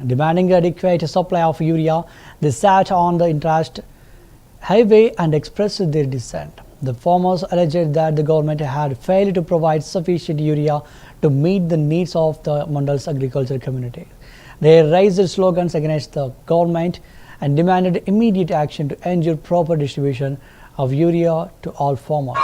Demanding adequate supply of urea, they sat on the interest highway and expressed their dissent. The farmers alleged that the government had failed to provide sufficient urea to meet the needs of the Mandal's agriculture community. They raised slogans against the government and demanded immediate action to ensure proper distribution of urea to all farmers.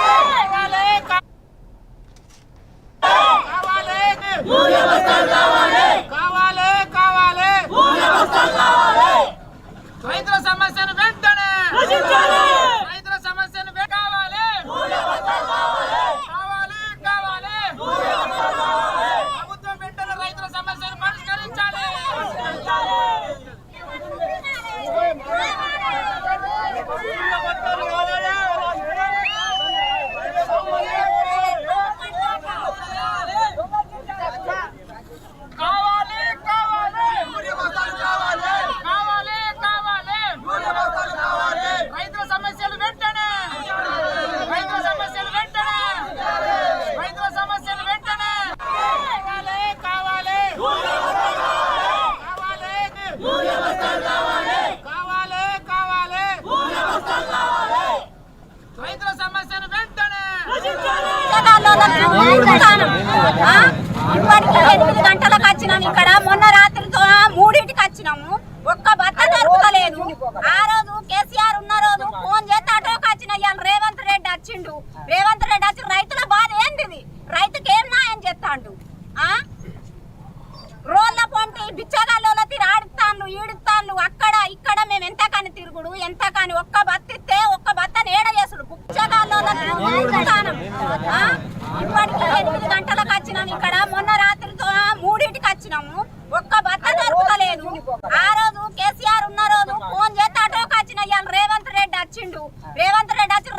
ఇప్పటికి 8 గంటలకు వచ్చినాం. ఇక్కడ మొన్న రాత్రితో 3ంటికి వచ్చినాము. ఒక్క బత్త దొరకలేదు. ఆ రోజు కేసీఆర్ ఉన్న రోజు ఫోన్ చేస్తే ఆటోకి వచ్చిన రేవంత్ రెడ్డి వచ్చిండు. రేవంత్ రెడ్డి వచ్చి రైతుల బాధ ఏంటిది, రైతుకి ఏం న్యాయం చేస్తాండు? రోడ్ల పొంటి బిచ్చగాళ్ళ ఆడుతాను ఈడుతాను. అక్కడ ఇక్కడ మేము ఎంత కాని తిరుగుడు, ఎంత కాని ఒక్క బత్త ఇస్తే ఒక్క బత్తని ఏడ చేసుడు బిచ్చగాళ్ళ. ఇప్పటికి 8 గంటలకు వచ్చినాం. ఇక్కడ మొన్న రాత్రితో 3ంటికి వచ్చినాము. ఒక్క బత్త దొరకలేదు. ఆ రోజు కేసీఆర్ ఉన్న రోజు ఫోన్ చేస్తే ఆటోకి వచ్చిన రేవంత్ రెడ్డి వచ్చిండు. రేవంత్ రెడ్డి వచ్చి